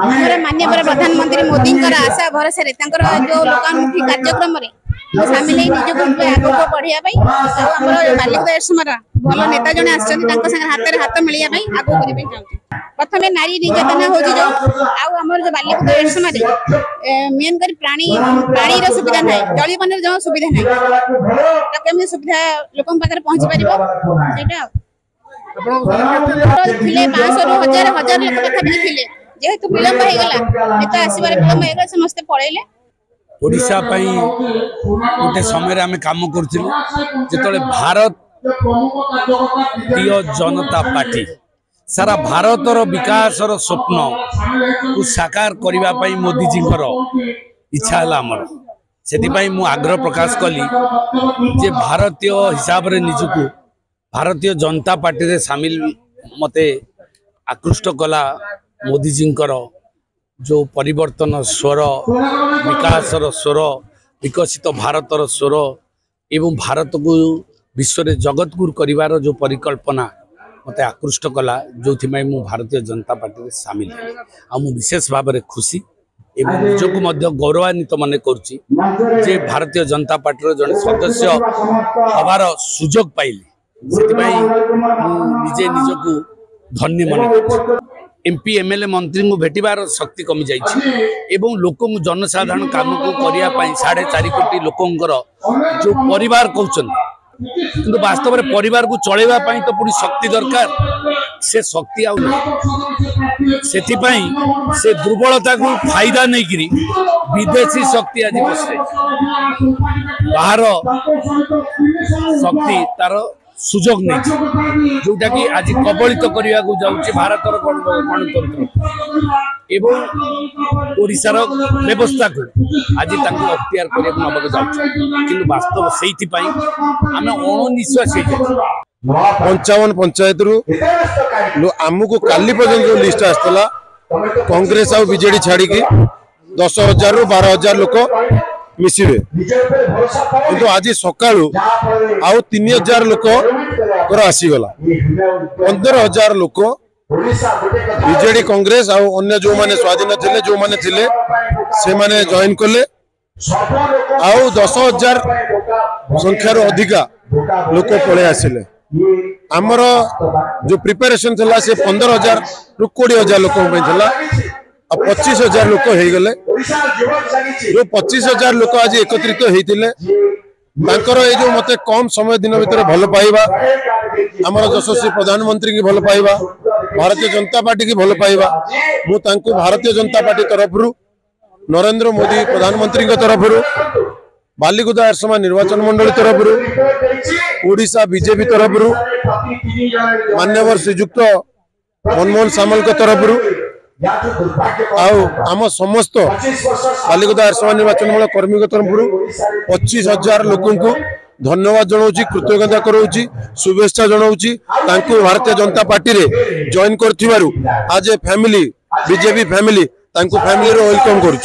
हमारे माननीय प्रधानमंत्री मोदी आशा भरोसा जो लोकामुखी कार्यक्रम सामिल निजक आगे बढ़िया बालिका एरसमार भल नेता जड़े आसते हाथ हाथ मिलने आगे करने चाहते प्रथम नारी निर्यातना हो जो आमर जो बालिका एरसमार मेन कर प्राणी सुविधा ना जलपान जो सुविधा ना केमी सुविधा लोक पहुंची पार थे 500 रु 1000 लोक तथापि थे जेहेतु विलंब होगा नेता आसबार विलंब होगा समस्ते पलैले ओडिशा गोटे समय आम कम कर भारतीय जनता पार्टी सारा भारतर विकासर स्वप्न को साकार करने मोदीजी इच्छा है आमर से आग्रह प्रकाश कली जे भारतीय हिसाब रे निजकू भारतीय जनता पार्टी रे सामिल मते आकृष्ट कला मोदीजी जो परिवर्तन स्वर विकासर स्वर विकसित भारतर स्वर एवं भारत को विश्व में जगत गुरु करिवार जो परिकल्पना मते आकृष्ट कला जो मु भारतीय जनता पार्टी रे सामिल आ मु विशेष भाव में खुशी एवं निजक गौरवान्वित मन करुच्ची जे भारतीय जनता पार्टी जड़े सदस्य हबार सुजोग पाइले से निजे निजक धन्य मन एमपी एमएलए मंत्री को भेटार शक्ति कमी जाइए लोक जनसाधारण काम को करने 4.5 कोटी लोकंर जो परिवार कहते किंतु वास्तव में परिवार को चलैवाई तो पूरी शक्ति दरकार से शक्ति से दुर्बलता को फायदा नहीं करी विदेशी शक्ति आज बस बाहर शक्ति तार सुजोग नहीं जोटा कि आज कबलित करने को जाऊँगी भारतर गणतंत्र एवं ओडिशार व्यवस्था को आज अख्तियार करने नवाक जाऊँ वास्तव से आम अणनिश्वास 55 पंचायत आमको काली पर्यंत जो लिस्ट आसला कांग्रेस और बीजेडी छाड़ी 10,000 रु 12,000 लोक मिसिबे किंतु आज सकाळू आउ 3,000 लोक आसीगला 15,000 लोक बीजेडी कांग्रेस और अन्य जो माने स्वाधीन थे जो माने थिले से माने जॉइन कले आउ 10,000 संख्यार अधिका लोक पळे आसिले आमर जो प्रिपरेशन थला से 15,000 रु 20,000 लोक थला 25,000 लोक हो गले जो 25,000 लोक आज एकत्रित होते जो मते कम समय दिन भीतर भल पाइबा आमर यशस्वी प्रधानमंत्री की भल पाइबा भारतीय जनता पार्टी की भल पाइबा मु तांको भारतीय जनता पार्टी तरफ नरेंद्र मोदी प्रधानमंत्री तरफ बालिकुदा एरसमा निर्वाचन मंडली तरफ ओडिशा बीजेपी तरफ मान्यवर श्रीजुक्त मनमोहन सामल तरफ आम समस्त बालिकुदा एरसमा निर्वाचन मंडल कर्मी तरफ 25,000 लोक धन्यवाद जनाऊँ कृतज्ञता कराऊँ शुभेच्छा जनाऊँ भारतीय जनता पार्टी रे जॉइन कर आज family BJP family family welcome करुँ।